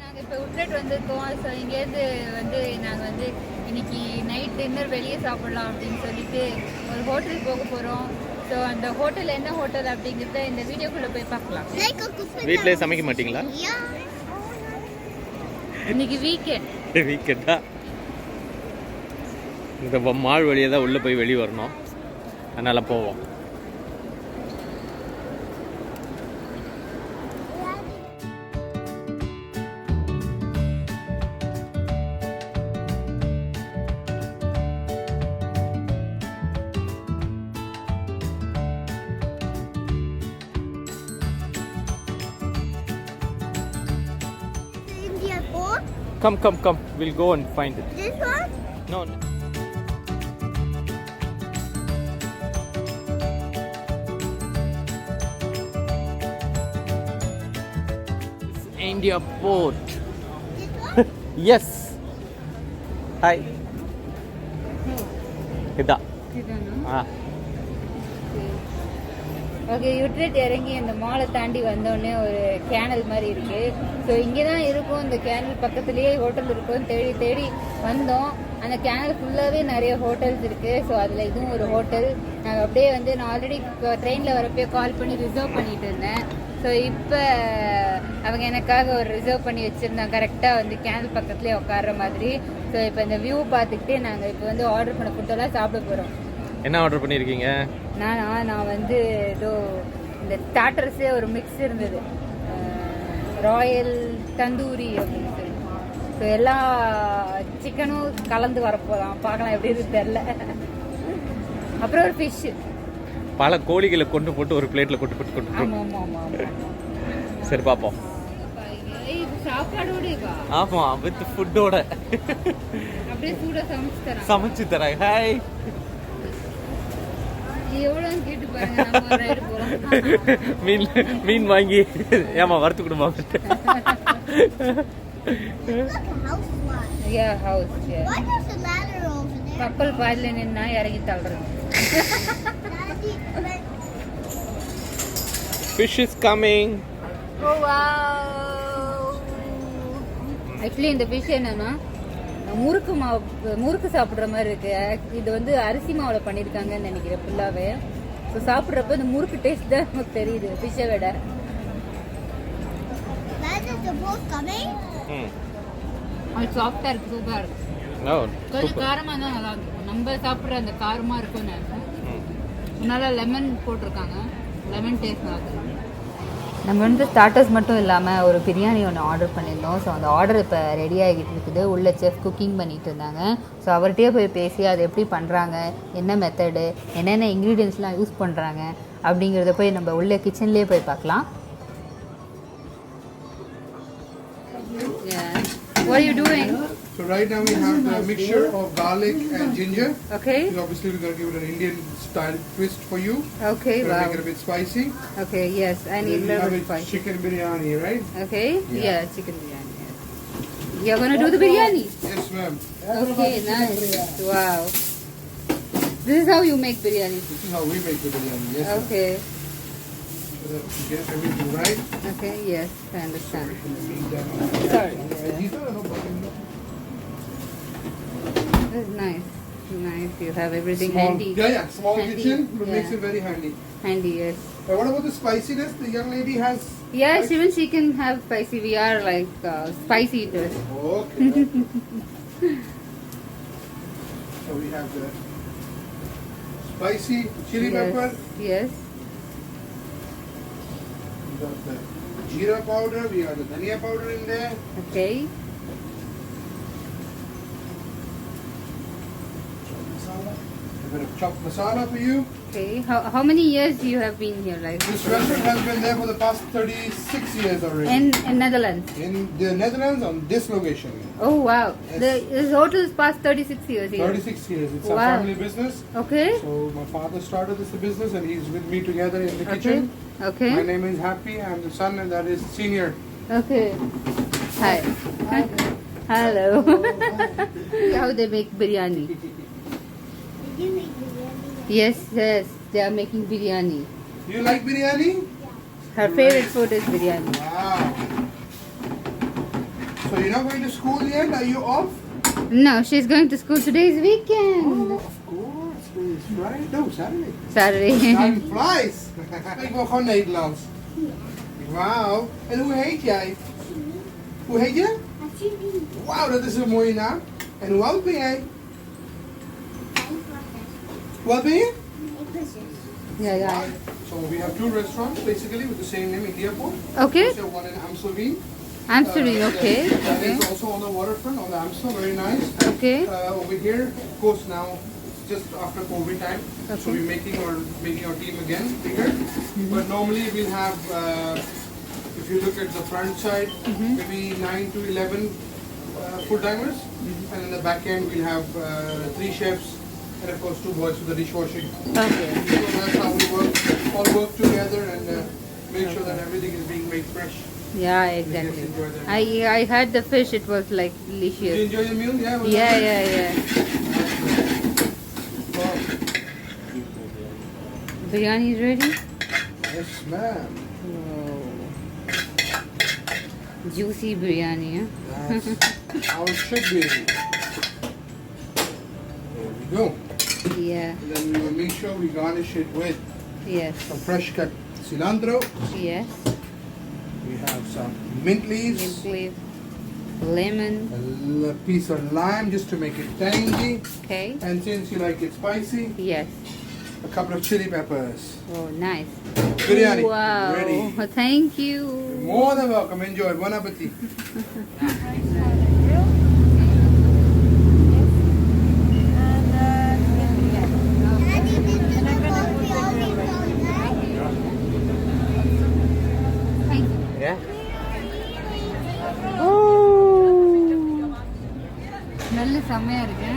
நாங்கள் இப்போ உட்ரெட் வந்திருக்கோம். ஸோ இங்கேருந்து வந்து நாங்கள் வந்து இன்னைக்கு நைட் டின்னர் வெளியே சாப்பிடலாம் அப்படின்னு சொல்லிட்டு ஒரு ஹோட்டல் போக போகிறோம். ஸோ அந்த ஹோட்டல் என்ன ஹோட்டல் அப்படிங்கிறத இந்த வீடியோக்குள்ளே போய் பார்க்கலாம். வீட்டிலே சமைக்க மாட்டீங்களா? இன்னைக்கு வீக்கெண்டா? இந்த மால் வழியாக தான் உள்ளே போய் வெளியே வரணும், அதனால் போவோம். Come. We'll go and find it. This one? No. It's Indiaport. This one? Yes. Hi. Ida. Okay, யூட்ரெட் இறங்கி இந்த மாலை தாண்டி வந்தோடனே ஒரு கேனல் மாதிரி இருக்கு. ஸோ இங்கே தான் இருக்கும், இந்த கேனல் பக்கத்துலேயே ஹோட்டல் இருக்கும். தேடி தேடி வந்தோம். அந்த கேனல் ஃபுல்லாகவே நிறைய ஹோட்டல்ஸ் இருக்கு. ஸோ அதில் இதுவும் ஒரு ஹோட்டல். நாங்கள் அப்படியே வந்து நான் ஆல்ரெடி இப்போ ட்ரெயினில் வரப்போ கால் பண்ணி ரிசர்வ் பண்ணிட்டு இருந்தேன். ஸோ இப்போ அவங்க எனக்காக ஒரு ரிசர்வ் பண்ணி வச்சுருந்தாங்க, கரெக்டாக வந்து கேனல் பக்கத்துலேயே உட்கார்ற மாதிரி. ஸோ இப்போ இந்த வியூ பார்த்துக்கிட்டே நாங்கள் இப்போ வந்து ஆர்டர் பண்ண ஃபுட்டெல்லாம் சாப்பிட போகிறோம். என்ன ஆர்டர் பண்ணியிருக்கீங்க? நான் வந்து ஏதோ இந்த ஸ்டார்டர்ஸே ஒரு மிக்ஸ் இருந்தது, ராயல் தந்தூரி அப்படின்னு சொல்லி. ஸோ எல்லா சிக்கனும் கலந்து வரப்போதான், பார்க்கலாம் எப்படி இருக்கு தெரியல. அப்புறம் ஒரு ஃபிஷ், பல கோழிகளை கொண்டு போட்டு ஒரு பிளேட்ல கொண்டு. ஆமாம். சரி பார்ப்போம். சாப்பாடோட ஆமா, வித் ஃபுட்டோட அப்படியே சூடா சமைச்சு தராங்க. ஹாய். மீன் வாங்கி ஏமா வறுத்து கொடுமா? கப்பல் பாதில நின்னா இறங்கி தள்ளுறது. Fish is coming. Oh wow. Actually இந்த fish என்னன்னா முறுக்கு சாப்பிட்ற மாதிரி இருக்கு. இது வந்து அரிசி மாவில் பண்ணியிருக்காங்கன்னு நினைக்கிறேன் ஃபுல்லாகவே. ஸோ சாப்பிட்றப்ப இந்த முறுக்கு டேஸ்ட் தான் நமக்கு தெரியுது ஃபிஷ்ஷை விட. அது சாஃப்டாக இருக்கு, சூப்பராக இருக்கு. கொஞ்சம் காரமாக தான் நல்லா இருக்கும். நம்ம சாப்பிட்ற அந்த காரமாக இருக்கும்னு நல்லா லெமன் போட்டிருக்காங்க. லெமன் டேஸ்ட் நல்லா இருக்கு. நம்ம வந்து ஸ்டார்டர்ஸ் மட்டும் இல்லாமல் ஒரு பிரியாணி ஒன்று ஆர்டர் பண்ணியிருந்தோம். ஸோ அந்த ஆர்டர் இப்போ ரெடி ஆகிட்டு இருக்குது. உள்ள செஃப் குக்கிங் பண்ணிட்டு இருந்தாங்க. ஸோ அவர்கிட்டயே போய் பேசி அதை எப்படி பண்ணுறாங்க, என்ன மெத்தடு, என்னென்ன இன்க்ரீடியன்ஸ்லாம் யூஸ் பண்ணுறாங்க அப்படிங்கிறத போய் நம்ம உள்ள கிச்சன்லேயே போய் பார்க்கலாம். What are you doing? So right now we have the mixture of garlic and ginger. Okay. So obviously we're going to give it an Indian style twist for you. Okay. Wow. Make it a bit spicy. Okay. Yes, I need a little bit spicy. Chicken biryani, right? Okay. Yeah, chicken biryani. Yes. You're going to do the biryani? Yes, ma'am. Okay, nice. Wow. This is how you make biryani. This is how we make the biryani. Yes. Okay. So get everything right. Okay. Yes, I understand. Sorry. This is nice. Nice. You have everything Small, handy. Yeah. Small handy. kitchen, but Yeah. makes it very handy. Handy, yes. What about the spiciness? The young lady has. Yes, even she can have spicy. We are like spicy eaters. Okay. So we have the spicy chili pepper. Yes. We got the jeera powder. We got the dhania powder in there. Okay. A bit of chopped masala for you. Okay. How many years you have been here? Like This restaurant has been there for the past 36 years already. in Netherlands. In the Netherlands on this location. Oh wow. Yes. This hotel is past 36 years here. 36 years. It's a Wow. family business. Okay. So my father started this business and he's with me together in the kitchen. Okay. My name is Happy. I'm the son and that is Senior. Okay. Hi. Hello. How they make biryani? Yes, they are making biryani. You like biryani? Her favorite food is biryani. Wow. So you're not going to school yet? Are you off? No, she's going to school. Today's weekend. Oh, of course. It's Friday. No, Saturday. Saturday. Time flies. Ik wil gewoon Nederlands. Wauw. En hoe heet jij? Hoe heet je? Wauw, dat is een mooie naam. En hoe oud ben jij? Hoe oud ben je? Yeah. So we have two restaurants basically with the same name, Indiaport. Okay. Also one in Amstelveen. Amsterdam. Okay. That Okay. is also on the waterfront on the Amstel, very nice. Okay. Over here, of course, now it's just after COVID time, so Okay. we're making our team again bigger. But normally we'll have, if you look at the front side, maybe 9 to 11 full timers, and in the back end we'll have 3 chefs and of course 2 boys for the dishwashing. Okay. So that's how we all work together and make sure that everything is being made fresh. Yeah, exactly. I had the fish. It was like Did you delicious. enjoy your meal? Yeah. was it Yeah. good? Wow. Biryani is ready. Yes, ma'am. Juicy biryani. Huh? That's how it should be. There we go. Yeah. And then we will make sure we garnish it with Yes. some fresh cut cilantro. Yes. We have some mint leaves. Mint leaf, lemon. A piece of lime just to make it tangy. Okay. And since you like it spicy, Yes. a couple of chili peppers. Oh, nice. Biryani. Wow. Ready. Thank you. More than welcome. Enjoy. Bon appetit. Yeah. Smell செம்மையா இருக்கு.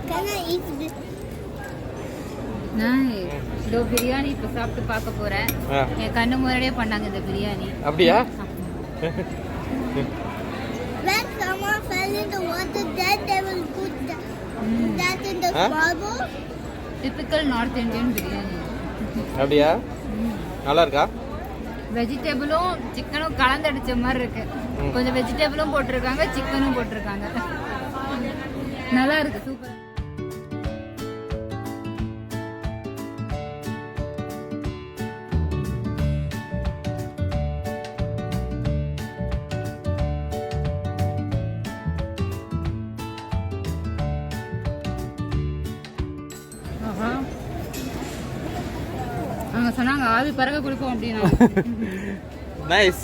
Can I eat this? Nice. இதோ பிரியாணி இப்போ சாப்பிட்டு பார்க்க போறேன். என் கண்ணு முன்னாடியே பண்ணாங்க இந்த பிரியாணி. அப்படியா? When someone fell in the water, then they will put that in the marble. Typical north Indian biryani. அப்படியா? நல்லா இருக்கா? வெஜிடபிளும் சிக்கனும் கலந்தடிச்ச மாதிரி இருக்கு. கொஞ்சம் வெஜிடபிளும் போட்டிருக்காங்க, சிக்கனும் போட்டிருக்காங்க. நல்லா இருக்கு, சூப்பர். அவங்க சொன்னாங்க ஆவி பறக்க குடிப்போம் அப்படின்னா. Nice.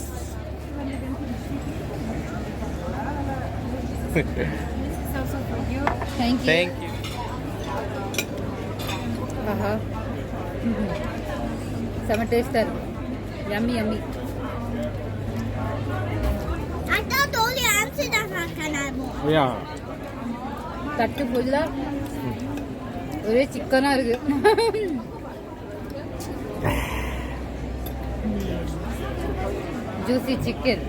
Thank you. Thank you. செம டேஸ்டா இருக்கு. Yummy, yummy. I thought only Amsterdam had Canal. Yeah. தட்டு ஃபுல்லா ஒரே சிக்கனா இருக்கு. Juicy chicken.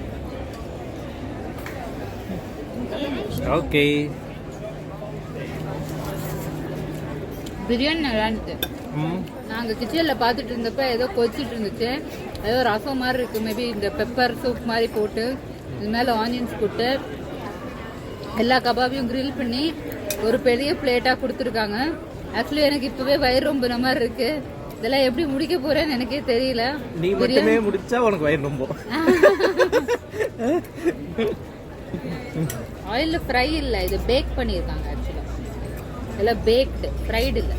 Okay. பிரியாணி நல்லா இருந்துச்சு. நாங்கள் கிச்சனில் பார்த்துட்டு இருந்தப்ப ஏதோ கொதிச்சுட்டு இருந்துச்சு. ஏதோ ரசம் மாதிரி இருக்குது. மேபி இந்த பெப்பர் சூப் மாதிரி போட்டு இது மேலே ஆனியன்ஸ் போட்டு எல்லா கபாபையும் கிரில் பண்ணி ஒரு பெரிய பிளேட்டாக கொடுத்துருக்காங்க. ஆக்சுவலி எனக்கு இப்போவே வயிறு ரொம்பின மாதிரி இருக்குது. இதெல்லாம் எப்படி முடிக்க போகிறேன்னு எனக்கே தெரியல. நீ மட்டுமே முடிச்சா உனக்கு வயிறு ரொம்ப. ஆயிலில் ஃப்ரை இல்லை, இது பேக் பண்ணியிருக்காங்க. ஆக்சுவலாக எல்லாம் பேக்டு, ஃப்ரைடு இல்லை.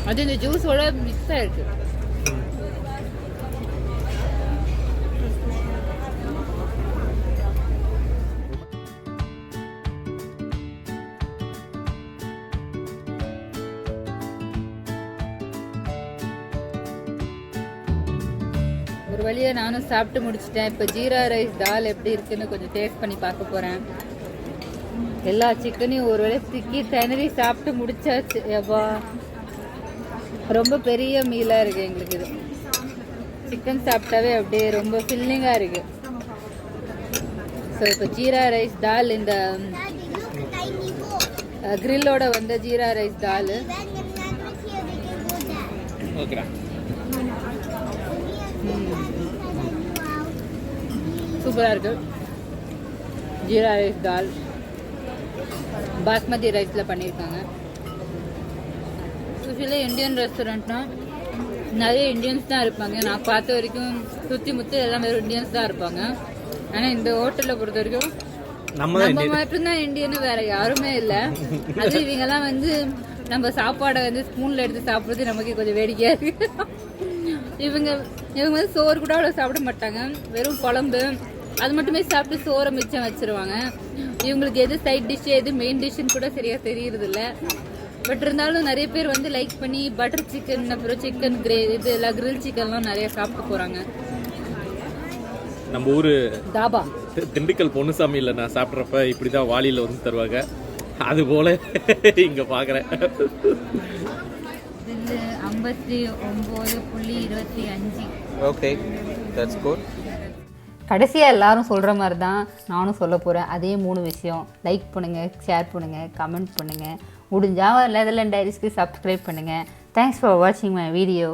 அது இந்த ஜூஸோட மிக்ஸ் ஆயிருக்கு. ஒரு வழியா நானும் சாப்பிட்டு முடிச்சிட்டேன். இப்போ ஜீரா ரைஸ் தால் எப்படி இருக்குன்னு கொஞ்சம் டேஸ்ட் பண்ணி பார்க்க போறேன். எல்லா சிக்கனையும் ஒரு வேளை திக்கி திணறி சாப்பிட்டு முடிச்சாச்சு. எப்பா ரொம்ப பெரிய மீலாக இருக்குது எங்களுக்கு. இது சிக்கன் சாப்பிட்டாவே அப்படியே ரொம்ப ஃபில்லிங்காக இருக்குது. ஸோ இப்போ ஜீரா ரைஸ் தால், இந்த கிரில்லோட வந்த ஜீரா ரைஸ் தால். சூப்பராக இருக்குது. ஜீரா ரைஸ் தால் பாஸ்மதி ரைஸில் பண்ணியிருக்காங்க. யூஸ்வலி இந்தியன் ரெஸ்டாரண்ட்னா நிறைய இந்தியன்ஸ் தான் இருப்பாங்க. நான் பார்த்த வரைக்கும் சுற்றி முற்றி எல்லாமே இந்தியன்ஸ் தான் இருப்பாங்க. ஆனால் இந்த ஹோட்டலில் பொறுத்த வரைக்கும் நம்ம மட்டும்தான் இந்தியன்னு வேற யாருமே இல்லை. அது இவங்கெல்லாம் வந்து நம்ம சாப்பாடை வந்து ஸ்பூனில் எடுத்து சாப்பிட்றது நமக்கு கொஞ்சம் வேடிக்கையாக இருக்கு. இவங்க வந்து சோறு கூட அவ்வளோ சாப்பிட மாட்டாங்க. வெறும் குழம்பு அது மட்டுமே சாப்பிட்டு சோறை மிச்சம் வச்சிருவாங்க. இவங்களுக்கு எது சைட் டிஷ் எது மெயின் டிஷ்ஷுன்னு கூட சரியாக தெரியறது இல்லை. பட் இருந்தாலும் நிறைய பேர் வந்து லைக் பண்ணி பட்டர் சிக்கன் அப்புறம் சிக்கன் இது எல்லாம் கிரில் சிக்கன்லாம் நிறைய சாப்பிட்டு போகிறாங்க. நம்ம ஊர் தாபா திண்டுக்கல் பொன்னுசாமியில் நான் சாப்பிட்றப்ப இப்படி தான் வாளியில் வந்து தருவாங்க. அது போல் இங்கே பார்க்குறேன். 59.25. Okay, that's good. கடைசியாக எல்லாரும் சொல்கிற மாதிரி தான் நானும் சொல்ல போகிறேன். அதே 3 விஷயம். லைக் பண்ணுங்கள், ஷேர் பண்ணுங்கள், கமெண்ட் பண்ணுங்கள். முடிஞ்சால் நெதர்லாண்ட் டைரிஸ்க்கு சப்ஸ்கிரைப் பண்ணுங்கள். தேங்க்ஸ் ஃபார் வாட்சிங் மை வீடியோ.